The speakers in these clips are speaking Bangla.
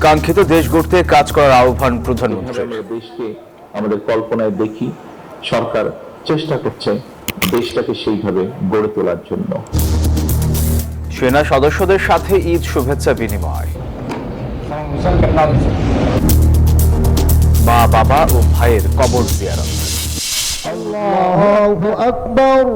কাঙ্ক্ষিত দেশ গড়তে কাজ করার আহ্বান প্রধানমন্ত্রীর। দেশকে আমাদের কল্পনায় দেখি, সরকার চেষ্টা করছে দেশটাকে সেইভাবে গড়ে তোলার জন্য। সেনা সদস্যদের সাথে ঈদ শুভেচ্ছা বিনিময়। মা বাবা ও ভাইয়ের কবর জিয়ারত। আল্লাহু আকবার,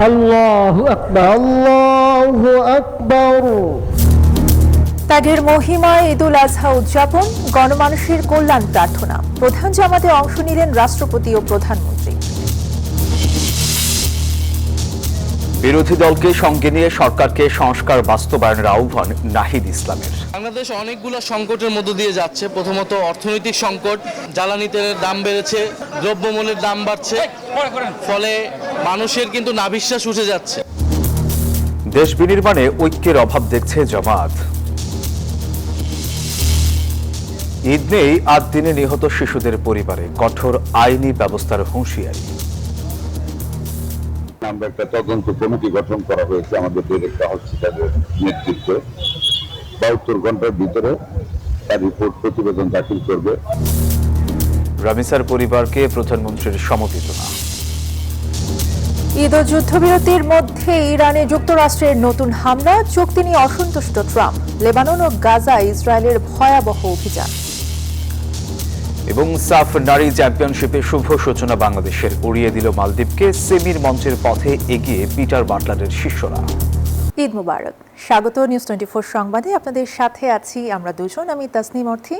আল্লাহু আকবার, আল্লাহু আকবার। ত্যাগের মহিমায় ঈদুল আজহা উদযাপন, গণমানুষের কল্যাণ প্রার্থনা। প্রধান জামাতে অংশ নিলেন রাষ্ট্রপতি ও প্রধানমন্ত্রী। বিরোধী দলকে সঙ্গে নিয়ে সরকারকে সংস্কার বাস্তবায়নের আহ্বান নাহিদ ইসলামের। বাংলাদেশ অনেকগুলো সংকটের মধ্য দিয়ে যাচ্ছে। প্রথমত অর্থনৈতিক সংকট, জ্বালানি তেলের দাম বেড়েছে, দ্রব্যমূল্যের দাম বাড়ছে, ফলে মানুষের কিন্তু নাভিশ্বাস উঠে যাচ্ছে। দেশ বিনির্মাণে ঐক্যের অভাব দেখছে জামাত। ঈদ নেই ৮ দিনে নিহত শিশুদের পরিবারে, কঠোর আইনি ব্যবস্থার হুঁশিয়ারি। আমরা একটা তদন্ত কমিটি গঠন করা হয়েছে আমাদের ডিরেক্টর হসপিটালের নেতৃত্বে। ৭২ ঘন্টার ভিতরে তার রিপোর্ট প্রতিবেদন দাখিল করবে। রামিসার পরিবারকে প্রধানমন্ত্রীর সমবেদনা। ঈদ ও যুদ্ধবিরতির মধ্যে ইরানে যুক্তরাষ্ট্রের নতুন হামলা, চুক্তি নিয়ে অসন্তুষ্ট ট্রাম্প। লেবানন ও গাজায় ইসরায়েলের ভয়াবহ অভিযান। এবং সাফ নারী চ্যাম্পিয়নশিপে শুভ সূচনা বাংলাদেশের, উড়িয়ে দিল মালদ্বীপকে। সেমির মঞ্চের পথে এগিয়ে পিটার বাটলারের শিষ্যরা। ঈদ মুবারক। স্বাগত নিউজ 24 সংবাদে। আপনাদের সাথে আছি আমরা দুজন, আমি তাসনিম অর্থী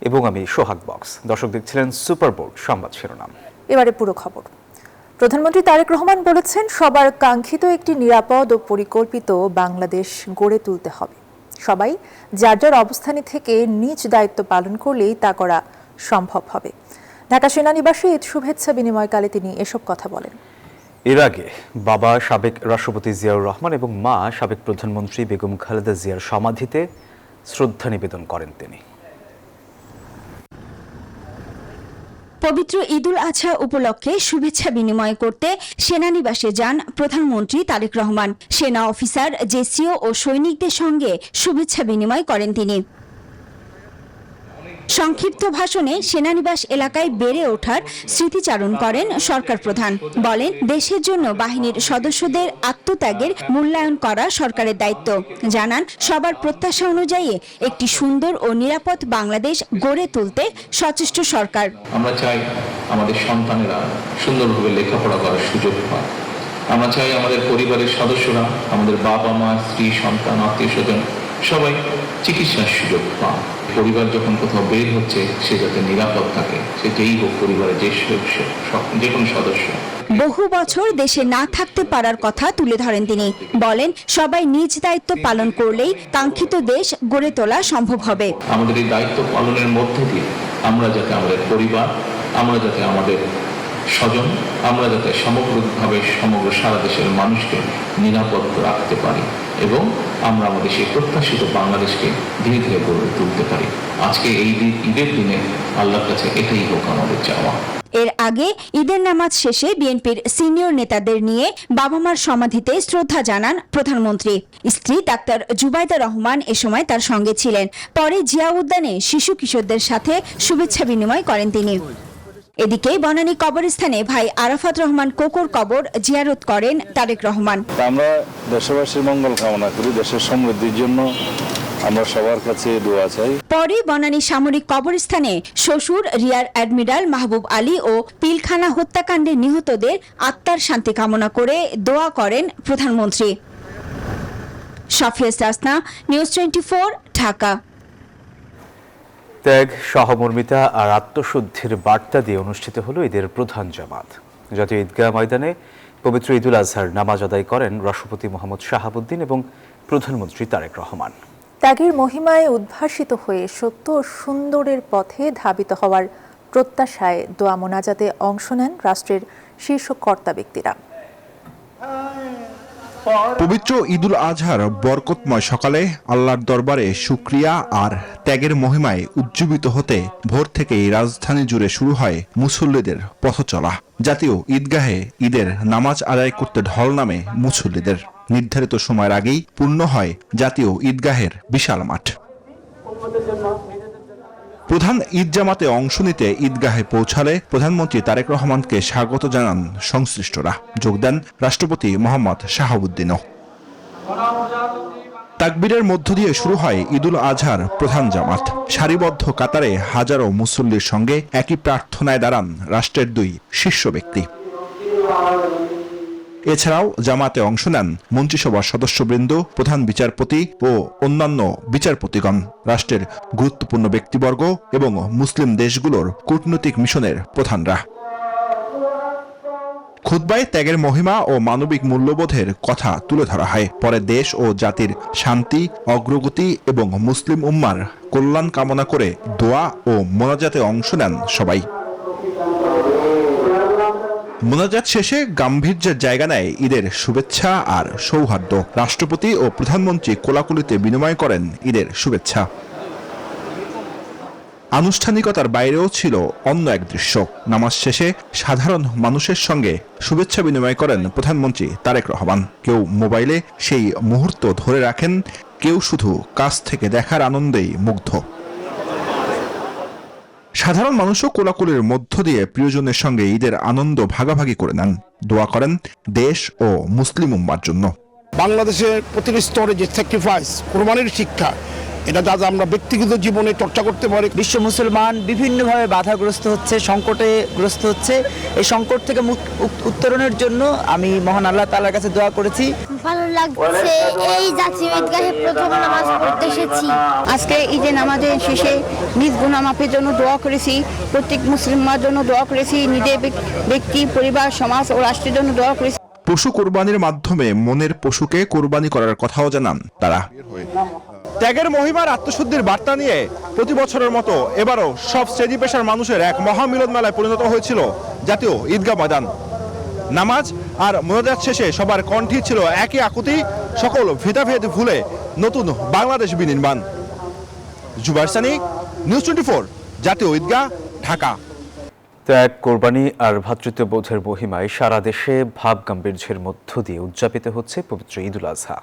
এবং আমি সোহাগ বক্স। দর্শক দেখছিলেন সুপার বোর্ড সংবাদ শিরোনাম। এবারে পুরো খবর। প্রধানমন্ত্রী তারেক রহমান বলেছেন, সবার কাঙ্ক্ষিত একটি নিরাপদ ও পরিকল্পিত বাংলাদেশ গড়ে তুলতে হবে। সবাই যার যার অবস্থানে থেকে নিজ দায়িত্ব পালন করলেই তা করা সম্ভব হবে। ঢাকা সেনানিবাসে ঈদ শুভেচ্ছা বিনিময়কালে তিনি এসব কথা বলেন। এর আগে বাবা সাবেক রাষ্ট্রপতি জিয়াউর রহমান এবং মা সাবেক প্রধানমন্ত্রী বেগম খালেদা জিয়ার সমাধিতে শ্রদ্ধা নিবেদন করেন তিনি। পবিত্র ঈদুল আজহা উপলক্ষে শুভেচ্ছা বিনিময় করতে সেনানিবাসে যান প্রধানমন্ত্রী তারেক রহমান। সেনা অফিসার, জেসিও ও সৈনিকদের সঙ্গে শুভেচ্ছা বিনিময় করেন তিনি। সংক্ষিপ্ত ভাষণে সেনানিবাস এলাকায় বেড়ে ওঠার স্মৃতিচারণ করেন সরকার প্রধান। বলেন, দেশের জন্য বাহিনীর সদস্যদের আত্মত্যাগের মূল্যায়ন করা সরকারের দায়িত্ব। জানান, সবার প্রত্যাশা অনুযায়ী একটি সুন্দর ও নিরাপদ বাংলাদেশ গড়ে তুলতে সচেষ্ট সরকার। আমরা চাই আমাদের সন্তানেরা সুন্দরভাবে লেখাপড়া করার সুযোগ পায়। আমরা চাই আমাদের পরিবারের সদস্যরা, আমাদের বাবা মা, স্ত্রী, সন্তান, আত্মীয় স্বজন সবাই চিকিৎসার সুযোগ পান। পরিবার যখন কোথাও বের হচ্ছে সে যাতে নিরাপদ থাকে, সে যেই হোক, পরিবারের যে কোনো সদস্য। বহু বছর দেশে না থাকতে পারার কথা তুলে ধরেন তিনি। বলেন, সবাই নিজ দায়িত্ব পালন করলেই কাঙ্ক্ষিত দেশ গড়ে তোলা সম্ভব হবে। আমাদের এই দায়িত্ব পালনের মধ্যে দিয়ে আমরা যাতে আমাদের পরিবার, আমরা যাতে আমাদের স্বজন, আমরা যাতে সমগ্রভাবে সমগ্র সারা দেশের মানুষকে নিরাপদ রাখতে পারি এবং আমরা আমাদের সেই প্রত্যাশিত বাংলাদেশকে ধীরে ধীরে গড়ে তুলতে পারি। আজকে এই ঈদের দিনে আল্লাহর কাছে এটাই হোক আমাদের চাওয়া। এর আগে ঈদের নামাজ শেষে বিএনপির সিনিয়র নেতাদের নিয়ে বাবা মার সমাধিতে শ্রদ্ধা জানান প্রধানমন্ত্রী। স্ত্রী ডাক্তার জুবাইদা রহমান এ সময় তার সঙ্গে ছিলেন। পরে জিয়া উদ্যানে শিশু কিশোরদের সাথে শুভেচ্ছা বিনিময় করেন তিনি। এদিকে বনানী কবরস্থানে ভাই আরাফাত রহমান কোকোর কবর জিয়ারত করেন তারেক রহমান। আমরা দেশবাসীর মঙ্গল কামনা করি, দেশের সমৃদ্ধির জন্য আমরা সবার কাছে দোয়া চাই। পরে বনানী সামরিক কবরস্থানে শ্বশুর রিয়ার অ্যাডমিরাল মাহবুব আলী ও পিলখানা হত্যাকাণ্ডে নিহতদের আত্মার শান্তি কামনা করে দোয়া করেন প্রধানমন্ত্রী। সাফিয়া সাসনা, নিউজ 24, ঢাকা। ত্যাগ, সহমর্মিতা আর আত্মশুদ্ধির বার্তা দিয়ে অনুষ্ঠিত হলো ঈদের প্রধান জামাত। জাতীয় ঈদগাহ ময়দানে পবিত্র ঈদুল আজহার নামাজ আদায় করেন রাষ্ট্রপতি মোহাম্মদ শাহাবুদ্দিন এবং প্রধানমন্ত্রী তারেক রহমান। ত্যাগের মহিমায় উদ্ভাসিত হয়ে সত্য ও সুন্দরের পথে ধাবিত হওয়ার প্রত্যাশায় দোয়া মোনাজাতে অংশ নেন রাষ্ট্রের শীর্ষ কর্তা ব্যক্তিরা। পবিত্র ঈদুল আজহার বরকতময় সকালে আল্লাহর দরবারে শুকরিয়া আর ত্যাগের মহিমায় উজ্জীবিত হতে ভোর থেকেই রাজধানী জুড়ে শুরু হয় মুসল্লিদের পথচলা। জাতীয় ঈদগাহে ঈদের নামাজ আদায় করতে ঢল নামে মুসল্লিদের। নির্ধারিত সময়ের আগেই পূর্ণ হয় জাতীয় ঈদগাহের বিশাল মাঠ। প্রধান ঈদ জামাতে অংশ নিতে ঈদগাহে পৌঁছালে প্রধানমন্ত্রী তারেক রহমানকে স্বাগত জানান সংশ্লিষ্টরা। যোগ দেন রাষ্ট্রপতি মোহাম্মদ শাহাবুদ্দিনও। তাকবীরের মধ্য দিয়ে শুরু হয় ঈদুল আজহার প্রধান জামাত। সারিবদ্ধ কাতারে হাজারো মুসল্লির সঙ্গে একই প্রার্থনায় দাঁড়ান রাষ্ট্রের দুই শীর্ষ ব্যক্তি। এছাড়াও জামাতে অংশ নেন মন্ত্রিসভার সদস্যবৃন্দ, প্রধান বিচারপতি ও অন্যান্য বিচারপতিগণ, রাষ্ট্রের গুরুত্বপূর্ণ ব্যক্তিবর্গ এবং মুসলিম দেশগুলোর কূটনৈতিক মিশনের প্রধানরা। খুতবায় ত্যাগের মহিমা ও মানবিক মূল্যবোধের কথা তুলে ধরা হয়। পরে দেশ ও জাতির শান্তি, অগ্রগতি এবং মুসলিম উম্মার কল্যাণ কামনা করে দোয়া ও মোনাজাতে অংশ নেন সবাই। মোনাজাত শেষে গাম্ভীর্যের জায়গা নেয় ঈদের শুভেচ্ছা আর সৌহার্দ্য। রাষ্ট্রপতি ও প্রধানমন্ত্রী কোলাকুলিতে বিনিময় করেন ঈদের শুভেচ্ছা। আনুষ্ঠানিকতার বাইরেও ছিল অন্য এক দৃশ্য। নামাজ শেষে সাধারণ মানুষের সঙ্গে শুভেচ্ছা বিনিময় করেন প্রধানমন্ত্রী তারেক রহমান। কেউ মোবাইলে সেই মুহূর্ত ধরে রাখেন, কেউ শুধু কাছ থেকে দেখার আনন্দেই মুগ্ধ। সাধারণ মানুষও কোলাকুলির মধ্য দিয়ে প্রিয়জনের সঙ্গে ঈদের আনন্দ ভাগাভাগি করে নেন, দোয়া করেন দেশ ও মুসলিম উম্মার জন্য। বাংলাদেশের প্রতিটি স্তরে যে স্যাক্রিফাইস, কোরবানির শিক্ষা, এটা যাতে আমরা ব্যক্তিগত জীবনে চর্চা করতে পারি। বিশ্ব মুসলমান বিভিন্নভাবে বাধাগ্রস্ত হচ্ছে, সংকটে গ্রস্ত হচ্ছে। এই সংকট থেকে উত্তরণের জন্য আমি মহান আল্লাহ তাআলার কাছে দোয়া করেছি। ভালো লাগছে, এই জাতীয় ঈদগাহে প্রথম নামাজ পড়তে এসেছি। আজকে ঈদের নামাজের শেষে নিজ গুনাহ মাফের জন্য দোয়া করেছি, প্রত্যেক মুসলিমের জন্য দোয়া করেছি, নিজের ব্যক্তি, পরিবার, সমাজ ও রাষ্ট্রের জন্য দোয়া করেছি। পশু কোরবানির মাধ্যমে মনের পশুকে কোরবানি করার কথাও জানান তারা। ত্যাগের মহিমার আত্মশুদ্ধির বার্তা নিয়ে প্রতি বছরের মতো এবারও সব শ্রেণী পেশার মানুষের এক মহামিলন মেলায় পরিণত হয়েছিল জাতীয় ঈদগাহ ময়দান। নামাজ আর মোনাজাত শেষে সবার কণ্ঠে ছিল একই আকুতি, সকল ভেদাভেদ ভুলে নতুন বাংলাদেশ বিনির্মাণ। জুবাইর সানি, নিউজ 24, জাতীয় ঈদগাহ, ঢাকা। ত্যাগ, কোরবানি আর ভ্রাতৃত্ববোধের মহিমায় সারা দেশে ভাব গাম্ভীর্যের মধ্য দিয়ে উদযাপিত হচ্ছে পবিত্র ঈদুল আজহা।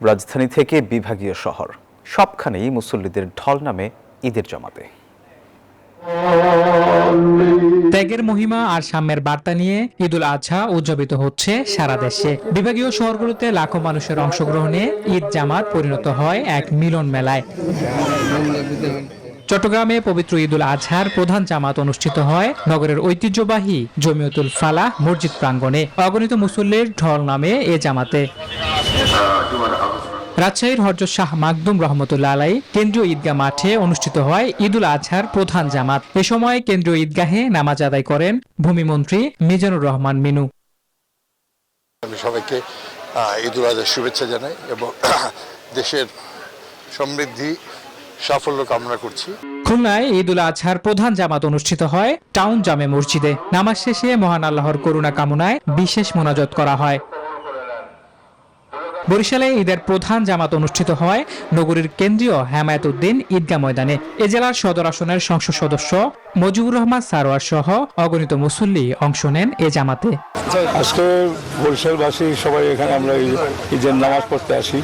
রাজধানী থেকে বিভাগীয় শহর সবখানেই মুসল্লিদের ঢল নামে ঈদের জামাতে। ত্যাগের মহিমা আর সাম্যের বার্তা নিয়ে ঈদুল আজহা উদযাপিত হচ্ছে সারা দেশে। বিভাগীয় শহরগুলোতে লাখো মানুষের অংশগ্রহণে ঈদ জামাত পরিণত হয় এক মিলন মেলায়। চট্টগ্রামে পবিত্র ঈদুল আজহার প্রধান জামাত অনুষ্ঠিত হয় নগরের ঐতিহ্যবাহী জমিয়তুল ফালাহ মসজিদ প্রাঙ্গণে। অগণিত মুসল্লির ঢল নামে এ জামাতে। রাজশাহীর হযরত শাহ মাকদুম রহমতুল্লাহ আলাই কেন্দ্রীয় ঈদগাহ মাঠে অনুষ্ঠিত হয় ঈদুল আজহার প্রধান জামাত। এ সময় কেন্দ্রীয় ঈদগাহে নামাজ আদায় করেন ভূমিমন্ত্রী মিজানুর রহমান মিনু। আমি সবাইকে ঈদুল আজহার শুভেচ্ছা জানাই এবং দেশের সমৃদ্ধি, সাফল্য কামনা করছি। খুলনায় ঈদুল আজহার প্রধান জামাত অনুষ্ঠিত হয় টাউন জামে মসজিদে। নামাজ শেষে মহান আল্লাহর করুণা কামনায় বিশেষ মোনাজাত করা হয়। বরিশালে ঈদের প্রধান জামাত অনুষ্ঠিত হয় নগরীর কেন্দ্রীয় হেমায়েত উদ্দিন ঈদগাহ ময়দানে। এ জেলার সদর আসনের সংসদ সদস্য মজিবুর রহমান সারোয়ার সহ অগণিত মুসল্লি অংশ নেন এ জামাতে। আজকে বরিশালবাসী সবাই এখানে আমরা ঈদের নামাজ পড়তে আসি।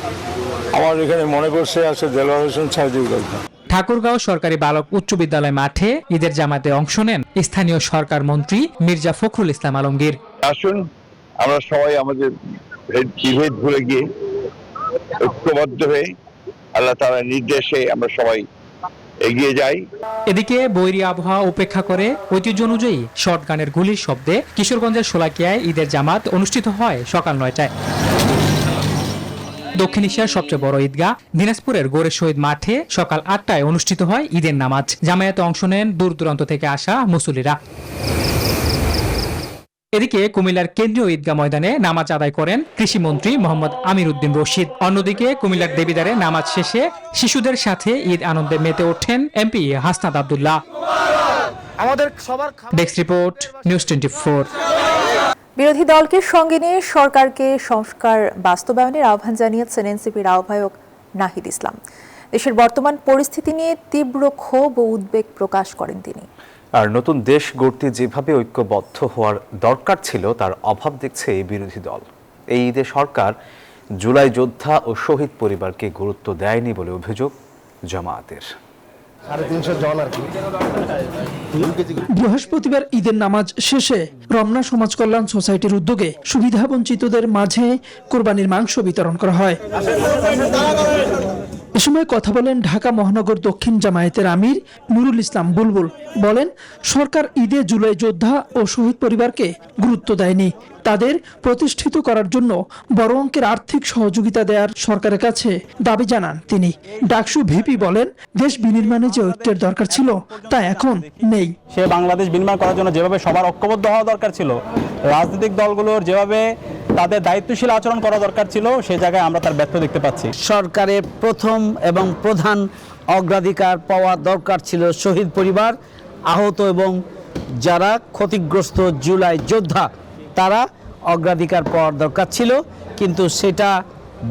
আমার এখানে মনে করছে আছে দেলোয়ার হোসেন সাইদুল গল্প। ঠাকুরগাঁও সরকারি বালক উচ্চ বিদ্যালয় মাঠে ঈদের জামাতে অংশ নেন স্থানীয় সরকার মন্ত্রী মির্জা ফখরুল ইসলাম আলমগীর। আসুন আমরা সবাই আমাদের বিভেদ ভুলে গিয়ে ঐক্যবদ্ধ হয়ে আল্লাহ তাআলার নির্দেশে আমরা সবাই এগিয়ে যাই। এদিকে বৈরী আবহাওয়া উপেক্ষা করে ঐতিহ্য অনুযায়ী শটগানের গুলির শব্দে কিশোরগঞ্জের শোলাকিয়ায় ঈদের জামাত অনুষ্ঠিত হয় সকাল 9টায়। দক্ষিণ এশিয়ার সবচেয়ে বড় ঈদগাহ দিনাজপুরের গোরে শহীদ মাঠে সকাল 8টায় অনুষ্ঠিত হয় ঈদের নামাজ। জামায়াতে অংশ নেন দূর দূরান্ত থেকে আসা মুসল্লিরা। এদিকে কুমিল্লার কেন্দ্রীয় ঈদগাহ ময়দানে নামাজ আদায় করেন কৃষিমন্ত্রী মোহাম্মদ আমির উদ্দিন রশিদ। অন্যদিকে কুমিল্লার দেবিদ্বারে নামাজ শেষে শিশুদের সাথে ঈদ আনন্দে মেতে ওঠেন এমপি হাসনাত আব্দুল্লাহ। আমাদের সবার ডেস্ক রিপোর্ট, নিউজ 24। বিরোধী দলকে সঙ্গে নিয়ে সরকারকে সংস্কার বাস্তবায়নের আহ্বান জানিয়েছেন এনসিপির আহ্বায়ক নাহিদ ইসলাম। দেশের বর্তমান পরিস্থিতি নিয়ে তীব্র ক্ষোভ ও উদ্বেগ প্রকাশ করেন তিনি। আর নতুন দেশ গড়তে যেভাবে ঐক্যবদ্ধ হওয়ার দরকার ছিল তার অভাব দেখছে এই বিরোধী দল। এই ঈদে সরকার জুলাই যোদ্ধা ও শহীদ পরিবারকে গুরুত্ব দেয়নি বলে অভিযোগ জামায়াতের। 350 জন আর কি। বৃহস্পতিবার ঈদের নামাজ শেষে রমনা সমাজ কল্যাণ সোসাইটির উদ্যোগে সুবিধাবঞ্চিতদের মাঝে কোরবানির মাংস বিতরণ করা হয়। এ সময় কথা বলেন ঢাকা মহানগর দক্ষিণ জামায়াতের আমির নুরুল ইসলাম বুলবুল। বলেন, সরকার ঈদে জুলাই যোদ্ধা ও শহীদ পরিবারকে গুরুত্ব দেয়নি। তাদের প্রতিষ্ঠিত করার জন্য বড় অঙ্কের আর্থিক সহযোগিতা দেওয়ার সরকারের কাছে দাবি জানান তিনি। ডাকসু ভিপি বলেন, দেশ বিনির্মাণে যে ঐক্যের দরকার ছিল তা এখন নেই। সে বাংলাদেশ বিনির্মাণ করার জন্য যেভাবে সবার ঐক্যবদ্ধ হওয়া দরকার ছিল, রাজনৈতিক দলগুলোর যেভাবে তাদের দায়িত্বশীল আচরণ করা দরকার ছিল, সেই জায়গায় আমরা তার ব্যর্থ দেখতে পাচ্ছি। সরকারের প্রথম এবং প্রধান অগ্রাধিকার পাওয়া দরকার ছিল শহীদ পরিবার, আহত এবং যারা ক্ষতিগ্রস্ত জুলাই যোদ্ধা, তারা অগ্রাধিকার পাওয়ার দরকার ছিল, কিন্তু সেটা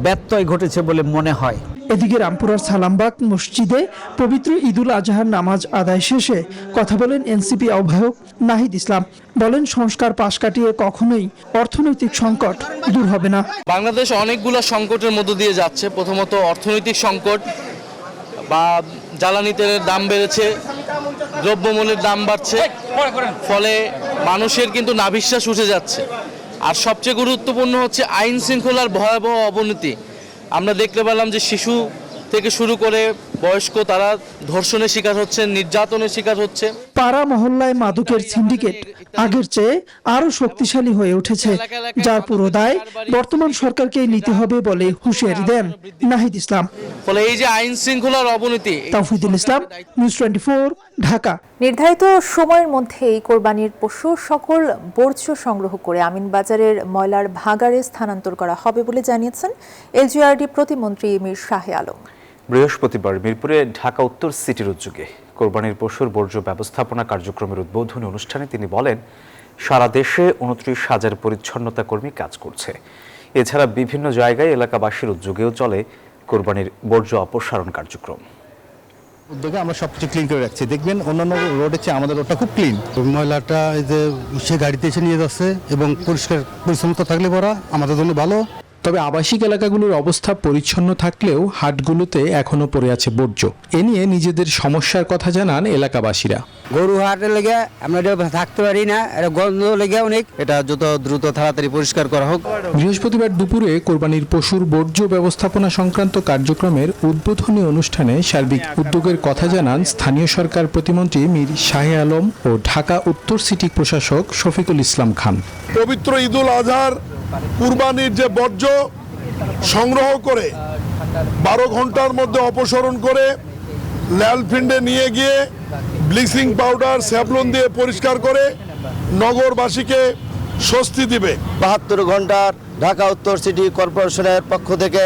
ব্যত্যয় ঘটেছে বলে মনে হয়। এদিকে রামপুরার সালামবাগ মসজিদে পবিত্র ঈদুল আজহার নামাজ আদায় শেষে কথা বলেন এনসিপি আহ্বায়ক নাহিদ ইসলাম। বলেন, সংস্কার পাশ কাটিয়ে কখনোই অর্থনৈতিক সংকট দূর হবে না। বাংলাদেশ অনেকগুলো সংকটের মধ্য দিয়ে যাচ্ছে। প্রথমত অর্থনৈতিক সংকট, বা জ্বালানি তেলের দাম বেড়েছে, দ্রব্যমূল্যের দাম বাড়ছে, ফলে মানুষের কিন্তু নাভিশ্বাস উঠে যাচ্ছে। আর সবচেয়ে গুরুত্বপূর্ণ হচ্ছে আইন শৃঙ্খলার ভয়াবহ অবনতি। আমরা দেখতে পেলাম যে শিশু থেকে শুরু করে বয়স্ক তারা ধর্ষণের শিকার হচ্ছে, নির্যাতনের শিকার হচ্ছে। পাড়া মহল্লায় মাদকের সিন্ডিকেট আগের চেয়ে আরো শক্তিশালী হয়ে উঠেছে, যার পুরো দায় বর্তমান সরকারকে নিতে হবে বলে হুঁশিয়ারি দেন নাহিদ ইসলাম। ফলে এই যে আইন শৃঙ্খলার অবনতি। তাওফিদুল ইসলাম, নিউজ 24, ঢাকা। নির্ধারিত সময়ের মধ্যেই কোরবানির পশু সকল বর্জ্য সংগ্রহ করে আমিনবাজারের ময়লার ভাগাড়ে স্থানান্তর করা হবে বলে জানিয়েছেন এলজিআরডি প্রতিমন্ত্রী মীর শাহে আলম। বৃহস্পতিবার মিরপুরে ঢাকা উত্তর সিটির উদ্যোগে কোরবানির পশুর বর্জ্য ব্যবস্থাপনা কার্যক্রমের উদ্বোধনী অনুষ্ঠানে তিনি বলেন, সারা দেশে 29,000 পরিচ্ছন্নতা কর্মী কাজ করছে। এছাড়া বিভিন্ন জায়গায় এলাকাবাসীর উদ্যোগেও চলে কোরবানির বর্জ্য অপসারণ কার্যক্রম। উদ্যোগে আমরা সবকিছু ক্লিন করে রাখছি। দেখবেন অন্যান্য রোডের চেয়ে আমাদের রোডটা খুব ক্লিন। ময়লাটা এই যে সে গাড়িতে এসে নিয়ে যাচ্ছে এবং পরিষ্কার পরিচ্ছন্নতা থাকলে পরা আমাদের জন্য ভালো। তবে আবাসিক এলাকাগুলোর অবস্থা পরিচ্ছন্ন থাকলেও হাটগুলোতে এখনো পড়ে আছে বর্জ্য। এ নিয়ে নিজেদের সমস্যার কথা জানান এলাকাবাসীরা। গরু হাটের লেগে আমরা থাকতে পারি না, এটা গন্ধ লেগে অনেক, এটা যত দ্রুত তাড়াতাড়ি পরিষ্কার করা হোক। বৃহস্পতিবার দুপুরে কোরবানির পশুর বর্জ্য ব্যবস্থাপনা সংক্রান্ত কার্যক্রমের উদ্বোধনী অনুষ্ঠানে সার্বিক উদ্যোগের কথা জানান স্থানীয় সরকার প্রতিমন্ত্রী মীর শাহে আলম ও ঢাকা উত্তর সিটি প্রশাসক শফিকুল ইসলাম খান। পবিত্র ঈদুল আজহার কুরবানির যে বর্জ্য সংগ্রহ করে 12 ঘন্টার মধ্যে অপসারণ করে ল্যান্ডফিল্ডে নিয়ে গিয়ে ব্লিচিং পাউডার স্যাভলন দিয়ে পরিষ্কার করে নগরবাসীকে স্বস্তি দিবে। 72 ঘন্টার ঢাকা উত্তর সিটি কর্পোরেশনের পক্ষ থেকে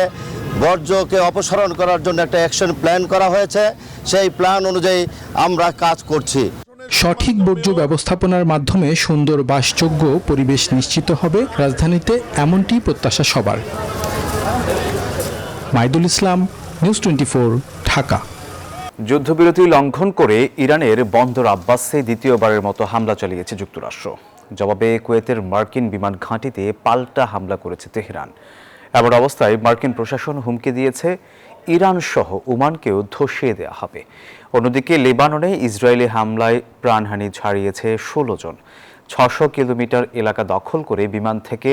বর্জ্যকে অপসারণ করার জন্য একটা অ্যাকশন প্ল্যান করা হয়েছে। সেই প্ল্যান অনুযায়ী আমরা কাজ করছি। সঠিক বর্জ্য ব্যবস্থাপনার মাধ্যমে সুন্দর বাসযোগ্য পরিবেশ নিশ্চিত হবে রাজধানীতে, এমনটি প্রত্যাশা সবার। মাইদুল ইসলাম, নিউজ 24, ঢাকা। যুদ্ধবিরতি লঙ্ঘন করে ইরানের বন্দর আব্বাসে দ্বিতীয়বারের মতো হামলা চালিয়েছে যুক্তরাষ্ট্র। জবাবে কুয়েতের মার্কিন বিমান ঘাঁটিতে পাল্টা হামলা করেছে তেহরান। এমন অবস্থায় মার্কিন প্রশাসন হুমকি দিয়েছে ইরান সহ ওমানকেও ধসিয়ে দেওয়া হবে। অন্যদিকে লেবাননে ইসরায়েলি হামলায় প্রাণহানি ছাড়িয়েছে 16 জন। 600 কিলোমিটার এলাকা দখল করে বিমান থেকে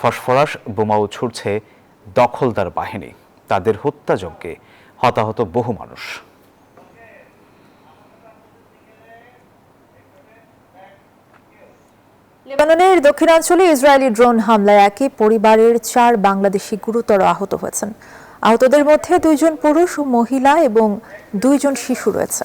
ফসফরাস বোমাও ছুড়ছে দখলদার বাহিনী। তাদের হত্যাযজ্ঞে হতাহত বহু মানুষ। লেবাননের দক্ষিণাঞ্চলে ইসরায়েলি ড্রোন হামলায় একই পরিবারের 4 বাংলাদেশি গুরুতর আহত হয়েছেন। আহতদের মধ্যে 2 জন পুরুষ ও মহিলা এবং 2 জন শিশু রয়েছে।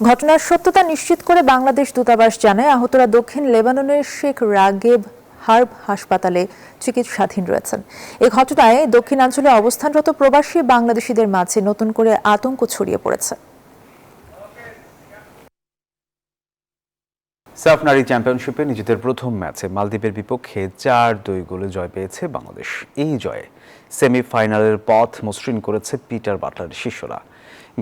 ঘটনার সত্যতা নিশ্চিত করে বাংলাদেশ দূতাবাস জানায়, আহতরা দক্ষিণ লেবাননের শেখ রাগেব হার্ব হাসপাতালে চিকিৎসাধীন রয়েছেন। এই ঘটনায় দক্ষিণাঞ্চলে অবস্থানরত প্রবাসী বাংলাদেশিদের মাঝে নতুন করে আতঙ্ক ছড়িয়ে পড়েছে। সাফ নারী চ্যাম্পিয়নশিপে নিজেদের প্রথম ম্যাচে মালদ্বীপের বিপক্ষে 4-2 গোলে জয় পেয়েছে বাংলাদেশ। এই জয়ে সেমিফাইনালের পথ মসৃণ করেছে পিটার বাটলারের শিষ্যরা।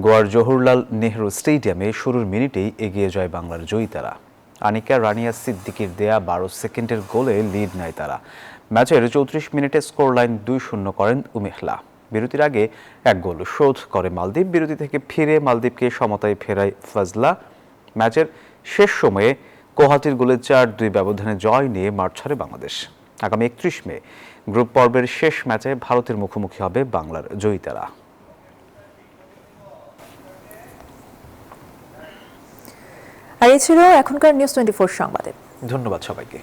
গোয়ার জওহরলাল নেহরু স্টেডিয়ামে শুরুর মিনিটেই এগিয়ে যায় বাংলার জয়িতারা। আনিকা রানিয়া সিদ্দিকির দেয়া 12 সেকেন্ডের গোলে লিড নেয় তারা। ম্যাচের 34 মিনিটে স্কোর লাইন 2-0 করেন উমেহলা। বিরতির আগে এক গোল শোধ করে মালদ্বীপ। বিরতি থেকে ফিরে মালদ্বীপকে সমতায় ফেরায় ফজলা। ম্যাচের শেষ সময়ে কোহাটির গোলে 4-2 ব্যবধানে জয় নিয়ে মাঠ ছাড়ে বাংলাদেশ। আগামী 31 মে গ্রুপ পর্বের শেষ ম্যাচে ভারতের মুখোমুখি হবে বাংলার জয়িতারা। আর এই ছিল এখনকার নিউজ 24 সংবাদে। ধন্যবাদ সবাইকে।